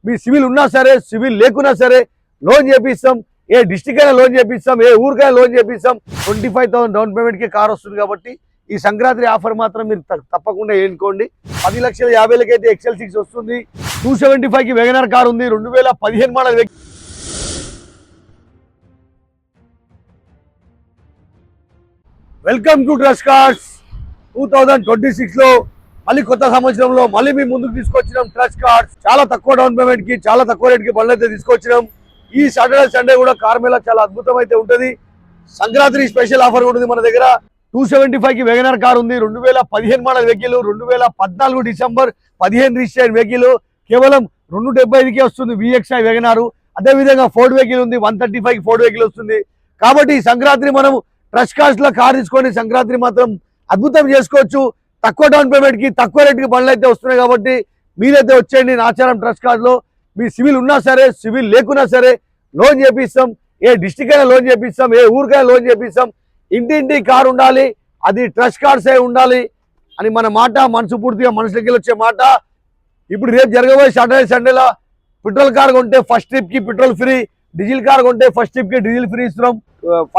మీ civil ఉన్నా సరే civil లేకున్నా సరే లోన్ చేపిస్తాం. ఏ డిస్ట్రిక్ట్ అయినా లోన్ చేపిస్తాం, ఏ ఊరికైనా లోన్ చేపిస్తాం. 25,000 డౌన్ పేమెంట్కి కార్ వస్తుంది కాబట్టి ఈ సంక్రాంతి ఆఫర్ మాత్రం మీరు తప్పకుండా ఎన్నుకోండి. 10,50,000 అయితే XL6 వస్తుంది. 275కి వెగనర్ కార్ ఉంది. 2015 model. Welcome to trust cars. 2026లో మళ్ళీ కొత్త సంవత్సరంలో మళ్ళీ మీ ముందుకు తీసుకొచ్చినాం ట్రస్ట్ కార్స్. చాలా తక్కువ డౌన్ పేమెంట్ కి, చాలా తక్కువ రేట్ కి బండ్లు అయితే తీసుకొచ్చినాం. ఈ సాటర్డే సండే కూడా కార్ మేళా చాలా అద్భుతం అయితే ఉంటుంది. సంక్రాంతి స్పెషల్ ఆఫర్ ఉంటుంది మన దగ్గర. 275కి వెగనర్ కార్ ఉంది. 2015 model vehicle. 2014 December 15 register vehicle. కేవలం 275కే వస్తుంది VXi వెగనారు. అదే విధంగా ఫోర్డ్ వెహికల్ ఉంది. 135కి ఫోర్డ్ వెహికల్ వస్తుంది. కాబట్టి ఈ సంక్రాంతి మనం ట్రస్ట్ కార్స్ లో కార్ తీసుకొని సంక్రాంతి మాత్రం అద్భుతం చేసుకోవచ్చు. తక్కువ డౌన్ పేమెంట్ కి, తక్కువ రేట్ కి బండ్లు అయితే వస్తున్నాయి. కాబట్టి మీరైతే వచ్చేయండి నాచారం ట్రస్ట్ కార్డ్ లో. మీ సివిల్ ఉన్నా సరే సివిల్ లేకున్నా సరే లోన్ చేపిస్తాం. ఏ డిస్ట్రిక్ట్ అయినా లోన్ చేపిస్తాం, ఏ ఊరికైనా లోన్ చేపిస్తాం. ఇంటింటి కార్ ఉండాలి, అది ట్రస్ట్ కార్డ్సే ఉండాలి అని మన మాట. మనసు పూర్తిగా మనసులోకి వచ్చే మాట. ఇప్పుడు రేపు జరగబోయే సాటర్డే సండేలో పెట్రోల్ కార్ కొంటే ఫస్ట్ ట్రిప్ కి పెట్రోల్ ఫ్రీ, డీజిల్ కార్ కొంటే ఫస్ట్ ట్రిప్ కి డీజిల్ ఫ్రీ ఇస్తున్నాం.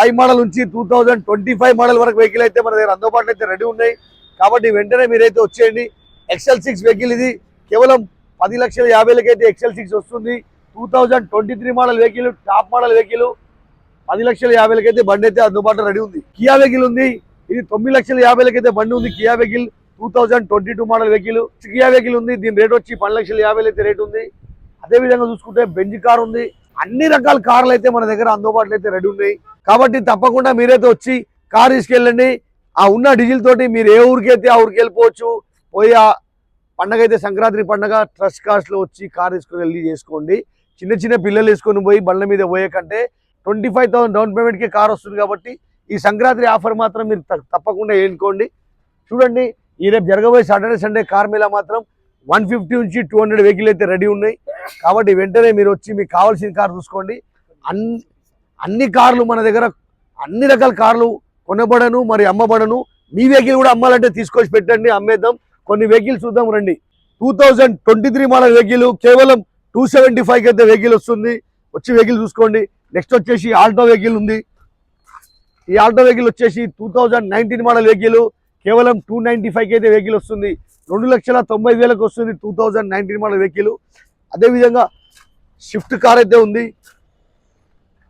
5 మోడల్ నుంచి 2025 మోడల్ వరకు వెహికల్ అయితే మన దగ్గర అందుబాటులో అయితే రెడీ ఉన్నాయి. కాబట్టి వెంటనే మీరైతే వచ్చేయండి. XL6 వెహికల్ ఇది. కేవలం 10,50,000 అయితే XL6 వస్తుంది. 2023 model vehicle, top model vehicle. 10,50,000 అయితే బండి అయితే అందుబాటులో రెడీ ఉంది. కియా వెహికల్ ఉంది. ఇది 9,50,000 అయితే బండి ఉంది. Kia vehicle 2022 model vehicle. Kia vehicle ఉంది. దీని రేట్ వచ్చి 10,50,000 అయితే రేట్ ఉంది. అదే విధంగా చూసుకుంటే బెంజ్ కార్ ఉంది. అన్ని రకాల కార్లు అయితే మన దగ్గర అందుబాటులో అయితే రెడీ ఉన్నాయి. కాబట్టి తప్పకుండా మీరైతే వచ్చి కార్ తీసుకెళ్ళండి. ఆ ఉన్న డీజిల్ తోటి మీరు ఏ ఊరికి అయితే ఆ ఊరికి వెళ్ళిపోవచ్చు. పోయి ఆ పండగ అయితే సంక్రాంతి పండగ ట్రస్ట్ కార్స్ లో వచ్చి కార్ తీసుకుని వెళ్ళి చేసుకోండి. చిన్న చిన్న పిల్లలు వేసుకొని పోయి బండ్ల మీద పోయే కంటే 25,000 డౌన్ పేమెంట్ కి కార్ వస్తుంది. కాబట్టి ఈ సంక్రాంతి ఆఫర్ మాత్రం మీరు తప్పకుండా ఎన్నుకోండి. చూడండి, ఈ రేపు జరగబోయే సాటర్డే సండే కార్ మేళా మాత్రం 150 నుంచి 200 వెహికల్ అయితే రెడీ ఉన్నాయి. కాబట్టి వెంటనే మీరు వచ్చి మీకు కావాల్సిన కార్ చూసుకోండి. అన్ని కార్లు మన దగ్గర, అన్ని రకాల కార్లు కొనబడను, మరి అమ్మబడను. మీ వెహికల్ కూడా అమ్మాలంటే తీసుకొచ్చి పెట్టండి, అమ్మేద్దాం. కొన్ని వెహికల్ చూద్దాం రండి. 2023 మోడల్ వెహికల్ కేవలం 275కి అయితే వెహికల్ వస్తుంది. వచ్చి వెహికల్ చూసుకోండి. నెక్స్ట్ వచ్చేసి ఆల్టో వెహికల్ ఉంది. ఈ ఆల్టో వెహికల్ వచ్చేసి 2019 మోడల్ వెహికల్. కేవలం 295కి అయితే వెహికల్ వస్తుంది. 2,90,000కి వస్తుంది 2019 మోడల్ వెహికల్. అదేవిధంగా స్విఫ్ట్ కార్ అయితే ఉంది.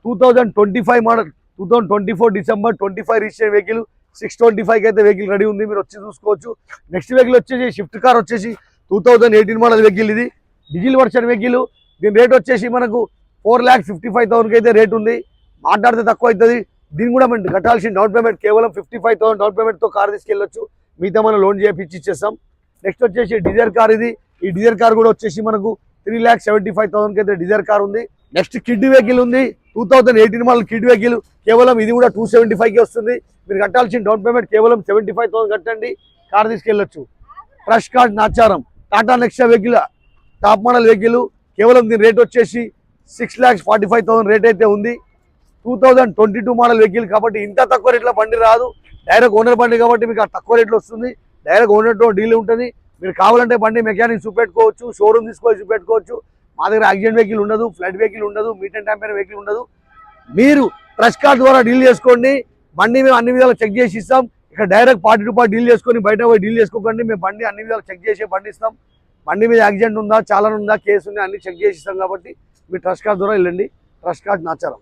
2025 మోడల్, 2024 డిసెంబర్ 25 రిజిస్టర్ వెహికల్. 625కి అయితే వెహికల్ రెడీ ఉంది. మీరు వచ్చి చూసుకోవచ్చు. నెక్స్ట్ వెహికల్ వచ్చేసి స్విఫ్ట్ కార్ వచ్చేసి 2018 మోడల్ వెహికల్. ఇది డీజిల్ వర్షన్ వెహికల్. దీని రేట్ వచ్చేసి మనకు 4,55,000కి అయితే రేట్ ఉంది. మాట్లాడితే తక్కువ అవుతుంది. దీన్ని కూడా మనం కట్టాల్సిన డౌన్ పేమెంట్ కేవలం 55,000 డౌన్ పేమెంట్తో కార్ తీసుకెళ్ళొచ్చు. మిగతా మనం లోన్ చేయించి ఇచ్చేస్తాం. నెక్స్ట్ వచ్చేసి డిజైర్ కార్ ఇది. ఈ డిజైర్ కార్ కూడా వచ్చేసి మనకు 3,75,000కి అయితే డిజైర్ కార్ ఉంది. నెక్స్ట్ కిడ్ వెహికల్ ఉంది. 2018 మోడల్ కిడ్ వెహికల్. కేవలం ఇది కూడా 275కి వస్తుంది. మీరు కట్టాల్సిన డౌన్ పేమెంట్ కేవలం 75,000 కట్టండి, కార్ తీసుకెళ్ళొచ్చు. Trust card Nacharam. Tata Nexa vehicle, top model vehicle. కేవలం దీని రేట్ వచ్చేసి 6,45,000 రేట్ అయితే ఉంది. 2022 మోడల్ వెహికల్. కాబట్టి ఇంత తక్కువ రేట్లో బండి రాదు. డైరెక్ట్ ఓనర్ బండి కాబట్టి మీకు తక్కువ రేట్లో వస్తుంది. డైరెక్ట్ ఓనర్తో డీల్ ఉంటుంది. మీరు కావాలంటే బండి మెకానిక్ చూపెట్టుకోవచ్చు, షోరూమ్ తీసుకొని చూపెట్టుకోవచ్చు. మా దగ్గర యాక్సిడెంట్ వెహికల్ ఉండదు, ఫ్లడ్ వెహికల్ ఉండదు, మీట్ అండ్ టెంపర్ వెహికల్ ఉండదు. మీరు ట్రస్ట్ కార్డ్ ద్వారా డీల్ చేసుకోండి. బండి మేము అన్ని విధాలు చెక్ చేసి ఇస్తాం. ఇక్కడ direct party to party deal చేసుకొని బయట పోయి డీల్ చేసుకోకండి. మేము బండి అన్ని విధాలు చెక్ చేసే బండి ఇస్తాం. బండి మీద యాక్సిడెంట్ ఉందా, చాలా ఉందా, కేసు ఉందా, అన్ని చెక్ చేసి ఇస్తాం. కాబట్టి మీరు ట్రస్ట్ కార్డ్ ద్వారా వెళ్ళండి. Trust card Nacharam.